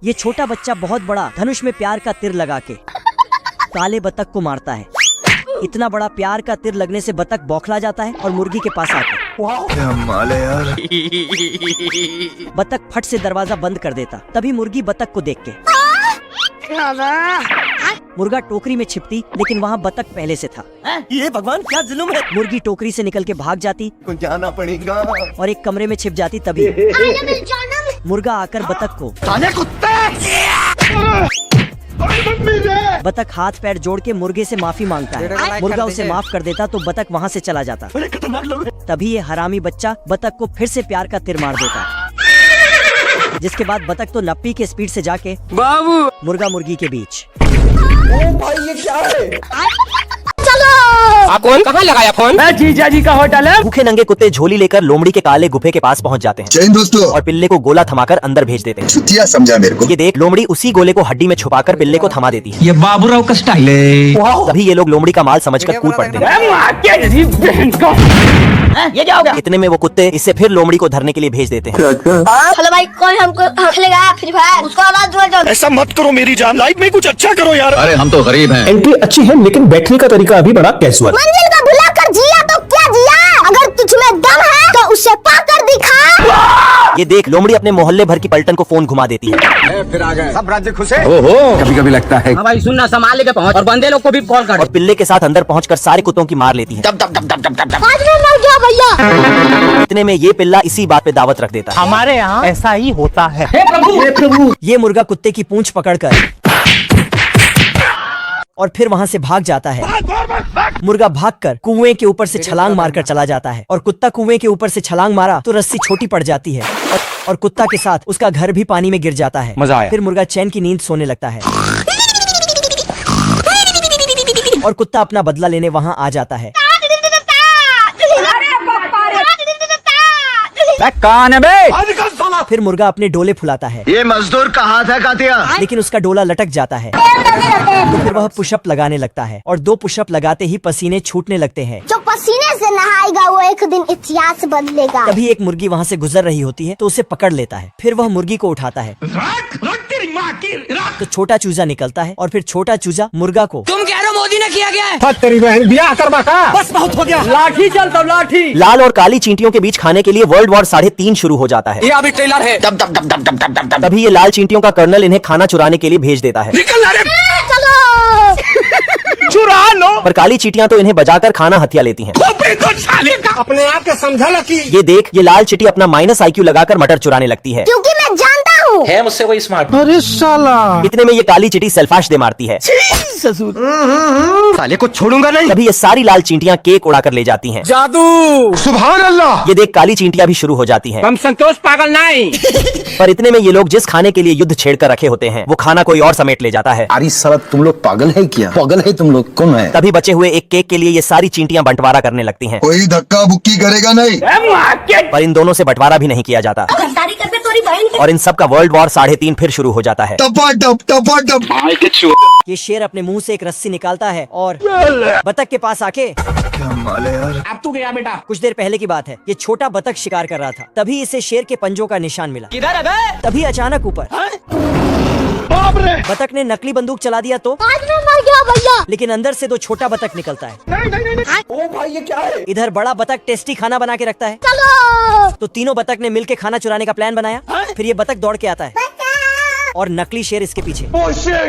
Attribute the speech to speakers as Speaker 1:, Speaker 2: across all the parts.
Speaker 1: ये छोटा बच्चा बहुत बड़ा धनुष में प्यार का तीर लगा के काले बतख को मारता है। इतना बड़ा प्यार का तीर लगने से बतख बौखला जाता है और मुर्गी के पास आके
Speaker 2: क्या माल है यार।
Speaker 1: बतख फट से दरवाजा बंद कर देता। तभी मुर्गी बतख को देख के मुर्गा टोकरी में छिपती, लेकिन वहाँ बतख पहले से था।
Speaker 3: ये भगवान क्या जुल्म है।
Speaker 1: मुर्गी टोकरी से निकल के भाग जाती
Speaker 2: कुछ जाना पड़ेगा
Speaker 1: और एक कमरे में छिप जाती। तभी मुर्गा आकर बतख को बतख हाथ पैर जोड़ के मुर्गे से माफी मांगता है। मुर्गा उसे माफ कर देता तो बतख वहाँ से चला जाता। तभी ये हरामी बच्चा बतख को फिर से प्यार का तीर मार देता, जिसके बाद बतख तो नप्पी के स्पीड से जाके बाबू मुर्गा मुर्गी के बीच।
Speaker 2: ओ भाई ये क्या है।
Speaker 3: आप कौन कहाँ लगाया फोन? जीजा जी का होटल है।
Speaker 4: भूखे नंगे कुत्ते झोली लेकर लोमड़ी के काले गुफे के पास पहुंच जाते हैं।
Speaker 2: जय हिंद दोस्तों।
Speaker 4: और पिल्ले को गोला थमाकर अंदर भेज देते हैं।
Speaker 2: छुट्टियां समझा मेरे को।
Speaker 4: ये देख लोमड़ी उसी गोले को हड्डी में छुपाकर पिल्ले को थमा देती है।
Speaker 3: ये बाबूराव का स्टाइल है।
Speaker 4: तभी ये लोग लोमड़ी का माल समझकर कूद पड़ते हैं।
Speaker 3: ये क्या हो गया?
Speaker 4: इतने में वो कुत्ते इससे फिर लोमड़ी को धरने के लिए भेज देते हैं।
Speaker 5: हेलो भाई, कोई हमको खेलेगा फ्री फायर, उसको आवाज दो।
Speaker 6: ऐसा मत करो मेरी जान, लाइफ में कुछ अच्छा करो यार।
Speaker 7: अरे हम तो गरीब हैं।
Speaker 8: एंट्री अच्छी है लेकिन बैठने का तरीका अभी बड़ा कैजुअल।
Speaker 5: मंजिल का भुला कर जिया तो क्या जिया, अगर तुझमें दम है तो उसे पाकर दिखा।
Speaker 4: ये देख लोमड़ी अपने मोहल्ले भर की पलटन को फोन घुमा देती है।
Speaker 2: फिर आ गए सब राज्य खुश है।
Speaker 7: ओहो कभी कभी लगता है।
Speaker 3: हाँ भाई सुनना, संभाल लेके पहुँच और बंदे लोग को भी कॉल कर।
Speaker 4: और पिल्ले के साथ अंदर पहुंचकर सारे कुत्तों की मार लेती है।
Speaker 5: आज मैं मर गया भैया।
Speaker 4: इतने में ये पिल्ला इसी बात पे दावत रख देता है।
Speaker 3: हमारे यहाँ ऐसा ही होता है।
Speaker 1: ये मुर्गा कुत्ते की पूंछ पकड़कर और फिर वहाँ से भाग जाता है। मुर्गा भागकर कुएं के ऊपर से छलांग मारकर चला जाता है और कुत्ता कुएं के ऊपर से छलांग मारा तो रस्सी छोटी पड़ जाती है और कुत्ता के साथ उसका घर भी पानी में गिर जाता है।
Speaker 7: मजा आया।
Speaker 1: फिर मुर्गा चैन की नींद सोने लगता है और कुत्ता अपना बदला लेने वहाँ आ जाता है।
Speaker 7: कौन है बे?
Speaker 1: फिर मुर्गा अपने डोले फुलाता है,
Speaker 2: ये मजदूर का हाथ है कातिया।
Speaker 1: लेकिन उसका डोला लटक जाता है। तो फिर वह पुशअप लगाने लगता है और 2 पुशअप लगाते ही पसीने छूटने लगते हैं।
Speaker 5: जो पसीने से नहाएगा वो एक दिन इतिहास बदलेगा।
Speaker 1: तभी एक मुर्गी वहाँ से गुजर रही होती है तो उसे पकड़ लेता है। फिर वह मुर्गी को उठाता है तो छोटा चूजा निकलता है और फिर छोटा चूजा मुर्गा को
Speaker 3: तुम कह रहे हो मोदी ने किया गया है?
Speaker 8: तेरी बहन ब्याह करवा का।
Speaker 3: बस बहुत हो गया, लाठी चलता लाठी।
Speaker 4: लाल और काली चींटियों के बीच खाने के लिए वर्ल्ड वॉर 3.5 शुरू हो जाता है।
Speaker 3: ये अभी ट्रेलर है।
Speaker 4: तभी ये लाल चींटियों का कर्नल इन्हें खाना चुराने के लिए भेज देता है।
Speaker 6: चुरा लो।
Speaker 4: पर काली चींटियां तो इन्हें बजाकर खाना हथिया लेती हैं।
Speaker 8: अपने आप के समझा लकी।
Speaker 4: ये देख ये लाल चींटी अपना -IQ लगाकर मटर चुराने लगती है।
Speaker 5: क्योंकि मैं जानता हूँ
Speaker 7: है मुझसे कोई स्मार्ट।
Speaker 8: अरे साला।
Speaker 4: इतने में ये काली चींटी सेल्फाश दे मारती है।
Speaker 6: साले को छोड़ूंगा नहीं।
Speaker 4: तभी ये सारी लाल चींटियां केक उड़ाकर ले जाती हैं।
Speaker 3: जादू।
Speaker 8: सुभान अल्लाह।
Speaker 4: ये देख काली चींटियां भी शुरू हो जाती हैं।
Speaker 3: हम संतोष पागल नहीं।
Speaker 4: पर इतने में ये लोग जिस खाने के लिए युद्ध छेड़ कर रखे होते हैं वो खाना कोई और समेट ले जाता है।
Speaker 7: अरे साला तुम लोग पागल है क्या? पागल है तुम लोग, कौन है?
Speaker 4: तभी बचे हुए एक केक के लिए ये सारी चींटियां बंटवारा करने लगती हैं।
Speaker 2: कोई धक्का बुक्की करेगा नहीं।
Speaker 4: पर इन दोनों से बंटवारा भी नहीं किया जाता और इन सब का वर्ल्ड वॉर 3.5 फिर शुरू हो जाता है। ये शेर अपने मुंह से एक रस्सी निकालता है और बतख के पास आके
Speaker 2: क्या माल है यार।
Speaker 3: अब तू गया बेटा।
Speaker 1: कुछ देर पहले की बात है, ये छोटा बतख शिकार कर रहा था। तभी इसे शेर के पंजों का निशान मिला।
Speaker 3: किधर है बे?
Speaker 1: तभी अचानक ऊपर बतख ने नकली बंदूक चला दिया तो
Speaker 5: आज मैं मर गया भैया।
Speaker 1: लेकिन अंदर से 2 छोटा बतख निकलता है।
Speaker 2: ओ भाई ये क्या है।
Speaker 1: इधर बड़ा बतख टेस्टी खाना बना के रखता है।
Speaker 5: चलो।
Speaker 1: तो तीनों बतख ने मिलके खाना चुराने का प्लान बनाया। फिर ये बतख दौड़ के आता है और नकली शेर इसके पीछे।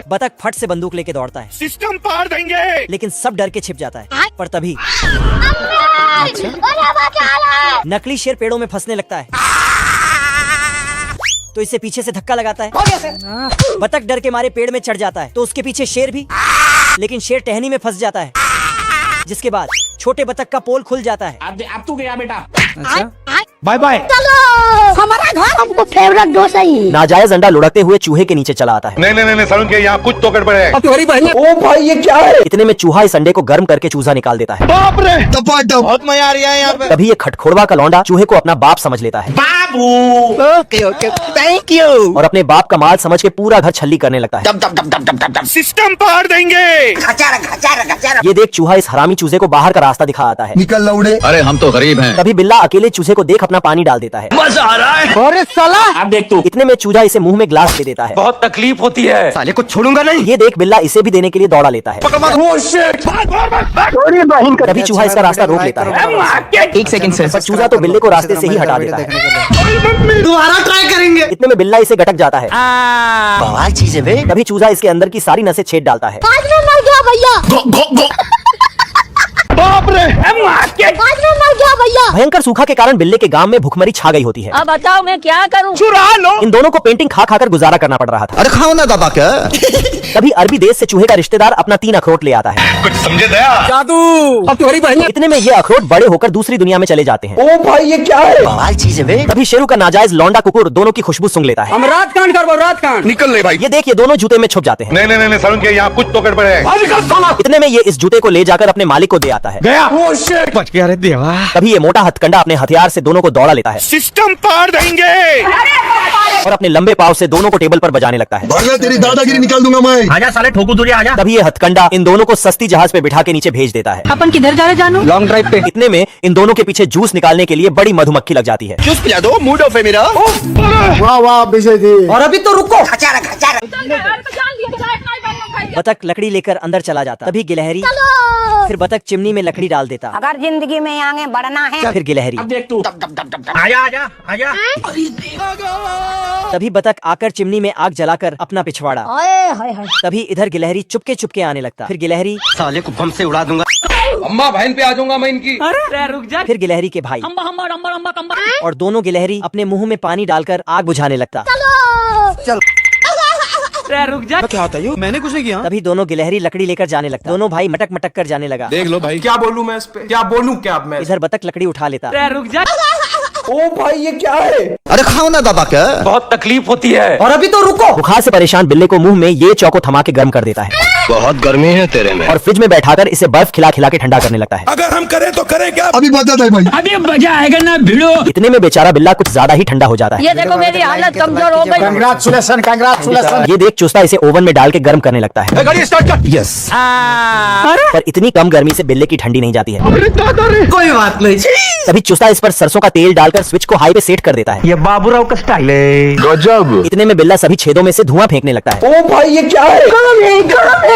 Speaker 1: बतख फट से बंदूक लेके दौड़ता है,
Speaker 6: सिस्टम पार देंगे।
Speaker 1: लेकिन सब डर के छिप जाता है। पर तभी नकली शेर पेड़ों में फंसने लगता है तो इसे पीछे से धक्का लगाता है। बतख डर के मारे पेड़ में चढ़ जाता है तो उसके पीछे शेर भी, लेकिन शेर टहनी में फंस जाता है, जिसके बाद छोटे बतख का पोल खुल जाता है।
Speaker 3: अब तू गया बेटा।
Speaker 8: Bye bye.
Speaker 5: चलो हमारा घर हमको फेवरेट डोसा ही।
Speaker 4: नाजायज अंडा लुढ़कते हुए चूहे के नीचे चला आता है।
Speaker 6: नहीं सरुण के यहाँ कुछ तो गड़बड़ है।
Speaker 2: ओ भाई ये क्या है।
Speaker 4: इतने में चूहा इस अंडे को गर्म करके चूजा निकाल देता है।
Speaker 6: बाप रे
Speaker 2: बहुत मजा आ रहा है यहाँ पे।
Speaker 4: तभी ये खटखोड़वा का लौंडा चूहे को अपना बाप समझ लेता है
Speaker 3: ओके थैंक यू।
Speaker 4: और अपने बाप का माल समझ के पूरा घर छल्ली करने लगता है।
Speaker 6: सिस्टम पार देंगे।
Speaker 4: ये देख चूहा इस हरामी चूजे को बाहर का रास्ता दिखा आता है।
Speaker 2: निकल लौड़े।
Speaker 7: अरे हम तो गरीब हैं।
Speaker 4: तभी बिल्ला अकेले चूजे को देख अपना अपना पानी डाल देता है।
Speaker 3: मजा आ रहा है।
Speaker 8: अरे साला
Speaker 3: अब देख तू,
Speaker 4: इतने में चूजा इसे मुंह में ग्लास दे देता है।
Speaker 3: बहुत तकलीफ होती है।
Speaker 8: साले को छोड़ूंगा नहीं।
Speaker 4: ये देख बिल्ला इसे भी देने के लिए दौड़ा लेता है। तभी चूहा इसका रास्ता रोक लेता है।
Speaker 7: 1 सेकंड से
Speaker 4: पर चूजा तो बिल्ले को रास्ते से ही हटा देता है।
Speaker 8: दोबारा ट्राई करेंगे।
Speaker 4: इतने में बिल्ला इसे गटक जाता है।
Speaker 7: बवाल चीज है बे।
Speaker 4: तभी चूजा इसके अंदर की सारी नसें छेद डालता है।
Speaker 5: आज मैं मर गया भैया।
Speaker 8: बाप रे।
Speaker 5: आज मैं मर गया भैया।
Speaker 4: भयंकर सूखा के कारण बिल्ले के गांव में भुखमरी छा गई होती है।
Speaker 5: अब बताओ मैं क्या करूं?
Speaker 8: चुरा लो।
Speaker 4: इन दोनों को पेंटिंग खा खाकर गुजारा करना पड़ रहा था।
Speaker 7: अरे खाओ ना दादा क्या।
Speaker 4: तभी अरबी देश से चूहे का रिश्तेदार अपना 3 अखरोट ले आता है।
Speaker 6: कुछ समझे दया?
Speaker 8: जादू। अब तुम्हारी बहन।
Speaker 4: इतने में ये अखरोट बड़े होकर दूसरी दुनिया में चले जाते हैं।
Speaker 2: ओ भाई ये क्या है?
Speaker 7: बवाल चीज है बे।
Speaker 4: तभी शेरू का नाजायज लौंडा कुकुर दोनों की खुशबू सूंघ लेता है।
Speaker 8: हम रात कांड करबो रात कांड।
Speaker 6: निकल ले भाई।
Speaker 4: ये देख ये दोनों जूते में छुप जाते हैं।
Speaker 6: नहीं नहीं नहीं सारुण के यहाँ कुछ तो गड़बड़ है।
Speaker 4: इतने में ये इस जूते को ले जाकर अपने मालिक को दे आता है।
Speaker 8: गया। बच गया रे देवा।
Speaker 4: तभी ये मोटा हथकंडा अपने हथियार से दोनों को दौड़ा लेता है
Speaker 6: सिस्टम पार देंगे।
Speaker 4: और अपने लंबे पाव से दोनों को टेबल पर बजाने लगता है।
Speaker 2: वरना तेरी दादागिरी निकाल दूंगा मैं।
Speaker 3: आजा साले ठोकू तुझे, आजा।
Speaker 4: तभी ये हथकंडा इन दोनों को सस्ती जहाज पे बिठा के नीचे भेज देता है।
Speaker 5: अपन किधर जा रहे जानू?
Speaker 8: लॉन्ग ड्राइव पे।
Speaker 4: इतने में इन दोनों के पीछे जूस निकालने के लिए बड़ी मधुमक्खी लग जाती है।
Speaker 2: जूस पिला दो, मूड ऑफ है मेरा।
Speaker 8: वाह वाह विजय जी।
Speaker 1: और अभी तो रुको। बतख लकड़ी लेकर अंदर चला जाता। तभी गिलहरी। फिर बतख चिमनी में लकड़ी डाल देता।
Speaker 5: अगर जिंदगी में आगे बढ़ना है।
Speaker 1: फिर गिलहरी।
Speaker 3: देख तू, आजा आजा आजा।
Speaker 1: तभी बतख आकर चिमनी में आग जलाकर अपना पिछवाड़ा।
Speaker 5: ओए हाय हाय।
Speaker 1: तभी इधर गिलहरी चुपके चुपके आने लगता। फिर गिलहरी।
Speaker 7: साले को बम से उड़ा दूंगा।
Speaker 8: अम्मा बहन पे आ जाऊंगा मैं इनकी।
Speaker 3: रुक जा।
Speaker 1: फिर गिलहरी के भाई। और दोनों गिलहरी अपने मुंह में पानी डालकर आग बुझाने लगता।
Speaker 3: रुक जा।
Speaker 8: क्या होता है? मैंने कुछ नहीं किया।
Speaker 1: तभी दोनों गिलहरी लकड़ी लेकर जाने लगता। दोनों भाई मटक मटक कर जाने लगा।
Speaker 8: देख लो भाई। क्या बोलूं मैं इस पे? क्या बोलूं क्या अब मैं?
Speaker 1: इधर बतख लकड़ी उठा लेता।
Speaker 3: रुक जा।
Speaker 2: ओ भाई ये क्या है?
Speaker 7: अरे खाओ ना दादा क्या।
Speaker 3: बहुत तकलीफ होती है।
Speaker 1: और अभी तो रुको।
Speaker 4: बुखार से परेशान बिल्ले को मुंह में ये चौको थमा के गर्म कर देता है।
Speaker 2: बहुत गर्मी है तेरे में।
Speaker 4: और फ्रिज में बैठाकर इसे बर्फ खिला खिला के ठंडा करने लगता है।
Speaker 6: अगर हम करें तो करें क्या?
Speaker 2: अभी बता दे भाई।
Speaker 3: अभी मजा आएगा ना भिड़ो।
Speaker 4: इतने में बेचारा बिल्ला कुछ ज्यादा ही ठंडा हो जाता है।
Speaker 5: ये देखो मेरी हालत कमजोर हो गई।
Speaker 8: Congratulation congratulation.
Speaker 4: ये देख चुस्ता इसे ओवन में डाल के गर्म करने लगता है।
Speaker 8: गाड़ी स्टार्ट कर।
Speaker 7: यस।
Speaker 4: पर इतनी कम गर्मी से बिल्ले की ठंडी नहीं जाती है।
Speaker 8: कोई बात नहीं।
Speaker 4: तभी चुस्ता इस पर सरसों का तेल डालकर स्विच को हाई पे सेट कर देता है।
Speaker 3: ये बाबूराव का स्टाइल है।
Speaker 2: गजब।
Speaker 4: इतने में बिल्ला सभी छेदों में से धुआं फेंकने लगता है।
Speaker 2: ओ भाई ये क्या है?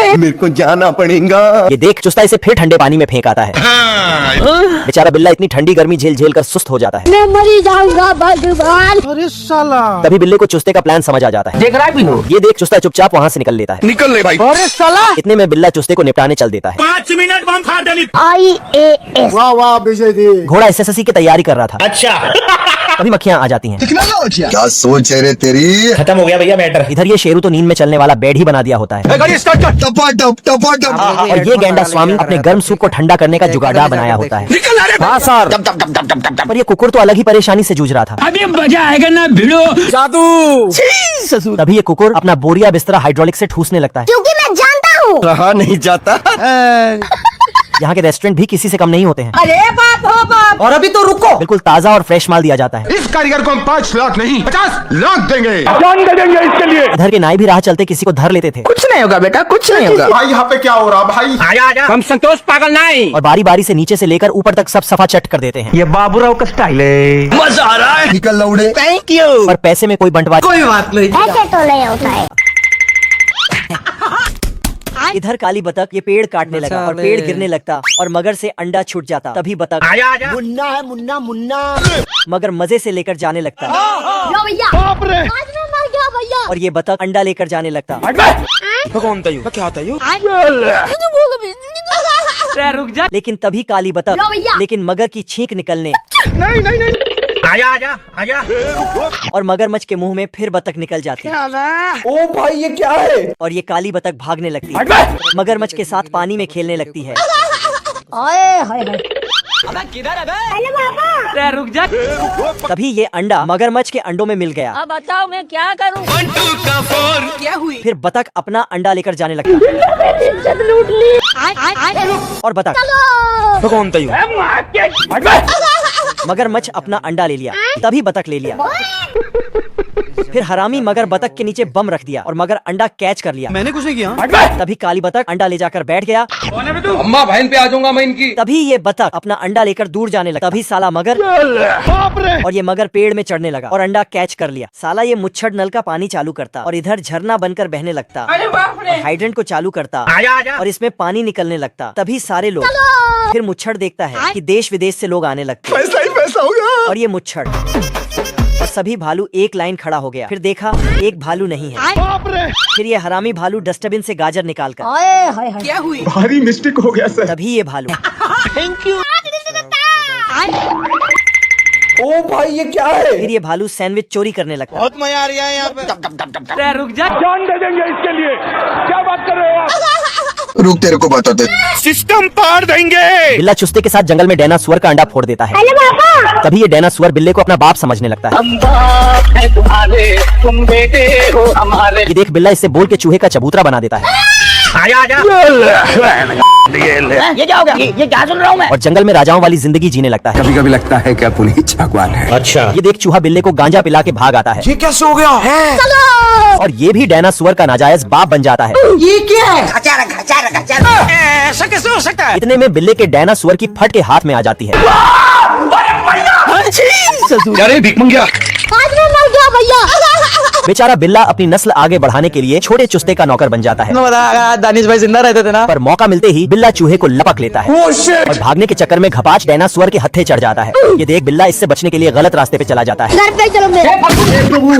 Speaker 2: मेरे को जाना पड़ेगा।
Speaker 4: ये देख चुस्ता इसे फिर ठंडे पानी में फेंक आता है। बेचारा बिल्ला इतनी ठंडी गर्मी झेल झेल कर सुस्त हो जाता है।
Speaker 5: मैं मरी जाऊंगा भगवान।
Speaker 8: अरे साला।
Speaker 4: तभी बिल्ले को चुस्ते का प्लान समझ आ जाता है।
Speaker 3: देख रहा है बिनू।
Speaker 4: ये देख चुस्ता चुपचाप वहाँ से निकल लेता है।
Speaker 6: निकल ले भाई।
Speaker 8: अरे साला।
Speaker 4: इतने में बिल्ला चुस्ते को निपटाने चल देता है।
Speaker 3: 5 मिनट बम फाड़ डाली।
Speaker 5: IAS।
Speaker 8: वाह वाह विजय जी।
Speaker 4: घोड़ा SSC की तैयारी कर रहा था।
Speaker 3: अच्छा।
Speaker 4: तभी मक्खियाँ आ जाती हैं।
Speaker 2: क्या सोच है रे तेरी?
Speaker 3: खत्म हो गया भैया मैटर।
Speaker 4: इधर ये शेरू तो नींद में चलने वाला बेड ही बना दिया होता है।
Speaker 8: गाड़ी स्टार्ट कर।
Speaker 2: टपाटप टपाटप।
Speaker 4: और ये गेंडा स्वामी अपने गर्म सूप को ठंडा करने का जुगाड़ बनाया होता है।
Speaker 8: हाँ सर।
Speaker 4: पर ये कुकुर तो अलग ही परेशानी से जूझ रहा था।
Speaker 3: अभी मजा आएगा ना भिड़ो।
Speaker 8: जादू।
Speaker 4: तभी ये कुकुर अपना बोरिया बिस्तरा हाइड्रोलिक से ठूसने लगता है।
Speaker 5: क्योंकि मैं जानता हूँ।
Speaker 2: रहा नहीं जाता।
Speaker 4: यहाँ के रेस्टोरेंट भी किसी से कम नहीं होते हैं।
Speaker 5: अरे बाप हो बाप।
Speaker 1: और अभी तो रुको।
Speaker 4: बिल्कुल ताजा और फ्रेश माल दिया जाता है।
Speaker 8: इस कारीगर को हम 5 लाख नहीं 50 लाख देंगे।
Speaker 6: जान दे देंगे इसके लिए।
Speaker 4: इधर के नाई भी राह चलते किसी को धर लेते थे।
Speaker 7: कुछ नहीं होगा बेटा कुछ नहीं होगा।
Speaker 8: भाई यहाँ पे क्या हो रहा भाई?
Speaker 3: आजा आजा। हम संतोष पागल नहीं।
Speaker 4: और बारी बारी से नीचे से लेकर ऊपर तक सब सफा चट कर देते हैं।
Speaker 3: ये बाबूराव का स्टाइल है। मजा आ रहा है।
Speaker 2: निकल लौड़े।
Speaker 3: Thank you.
Speaker 4: पर पैसे में कोई बंटवारा।
Speaker 8: कोई बात नहीं।
Speaker 5: ऐसे तो नहीं होता है।
Speaker 1: इधर काली बतख ये पेड़ काटने लगा और पेड़ गिरने लगता और मगर से अंडा छूट जाता। तभी बतख
Speaker 3: आजा आजा।
Speaker 1: मुन्ना है मुन्ना मुन्ना मगर मजे से लेकर जाने लगता।
Speaker 5: लो भैया। आज मैं मर गया भैया।
Speaker 1: और ये बतख अंडा लेकर जाने लगता।
Speaker 8: कौन था क्या होता है?
Speaker 3: रुक जा।
Speaker 1: लेकिन तभी काली बतख
Speaker 5: लो भैया।
Speaker 1: लेकिन मगर की छींक निकलने
Speaker 3: आजा आजा आजा।
Speaker 1: और मगरमच्छ के मुंह में फिर बतख निकल जाती।
Speaker 2: ओ भाई ये क्या है?
Speaker 1: और ये काली बतख भागने लगती। मगरमच्छ के साथ पानी में खेलने लगती है।
Speaker 5: ओए हाय हाय।
Speaker 3: रुक जा।
Speaker 1: तभी ये अंडा मगरमच्छ के अंडों में मिल गया।
Speaker 5: अब बताओ मैं क्या करूँ?
Speaker 1: फिर बतख अपना अंडा लेकर जाने लगता।
Speaker 5: लूट ली।
Speaker 1: और बतख
Speaker 8: कौन था?
Speaker 1: मगरमच्छ अपना अंडा ले लिया। तभी बतख ले लिया। फिर हरामी मगर बतख के नीचे बम रख दिया और मगर अंडा कैच कर लिया।
Speaker 2: मैंने कुछ नहीं किया।
Speaker 1: तभी काली बतख अंडा ले जाकर बैठ गया।
Speaker 8: अम्मा बहन पे आ जाऊंगा मैं इनकी।
Speaker 1: तभी ये बतख अपना अंडा लेकर दूर जाने लगा। तभी साला मगर और ये मगर पेड़ में चढ़ने लगा और अंडा कैच कर लिया। साला ये मुच्छड़ नल का पानी चालू करता और इधर झरना बनकर बहने लगता और हाइड्रेंट को चालू करता और इसमें पानी निकलने लगता। तभी सारे लोग फिर मुच्छड़ देखता है कि देश विदेश से लोग आने लगते
Speaker 2: पैसा ही पैसा होगा।
Speaker 1: और ये मुच्छड़ और सभी भालू एक लाइन खड़ा हो गया। फिर देखा एक भालू नहीं है। फिर ये हरामी भालू डस्टबिन से गाजर निकाल कर
Speaker 5: क्या हुई?
Speaker 8: भारी मिस्टेक हो गया सर।
Speaker 1: तभी ये भालू
Speaker 2: ओ भाई ये क्या है?
Speaker 1: फिर ये भालू सैंडविच चोरी करने लगता।
Speaker 2: बहुत मजा आ रहा है यहाँ पे।
Speaker 3: रुक जा।
Speaker 6: जान दे देंगे इसके लिए। क्या बात कर रहे हो आप?
Speaker 7: रुक तेरे को बताते।
Speaker 6: सिस्टम पाड़ देंगे।
Speaker 4: बिल्ला चुस्ते के साथ जंगल में डायनासोर का अंडा फोड़ देता है। तभी ये डायनासोर बिल्ले को अपना बाप समझने लगता है। ये देख बिल्ला इससे बोल के चूहे का चबूतरा बना देता है।
Speaker 3: ये क्या हो गया? ये क्या सुन रहा हूँ मैं?
Speaker 4: और जंगल में राजाओं वाली जिंदगी जीने लगता है।
Speaker 7: कभी कभी लगता है क्या पुनीत भगवान है।
Speaker 6: अच्छा।
Speaker 4: ये देख चूहा बिल्ले को गांजा पिला के भाग आता है
Speaker 2: ये कैसे हो गया है?
Speaker 4: और ये भी डायनासोर का नाजायज बाप बन जाता है।
Speaker 2: ये क्या है?
Speaker 3: ऐसा कैसे हो सकता है?
Speaker 4: इतने में बिल्ले के डायनासोर की फट के हाथ में आ जाती है।
Speaker 6: अरे भीख मंगिया।
Speaker 5: आज मैं मर गया भैया।
Speaker 4: बेचारा बिल्ला अपनी नस्ल आगे बढ़ाने के लिए छोटे चुस्ते का नौकर बन जाता है।
Speaker 2: दानिश भाई जिंदा रहते थे ना।
Speaker 4: पर मौका मिलते ही बिल्ला चूहे को लपक लेता है और भागने के चक्कर में घपाच डायनासोर के हत्थे चढ़ जाता है। ये देख बिल्ला इससे बचने के लिए गलत रास्ते पे चला जाता है।
Speaker 5: घर पे चलो मेरे।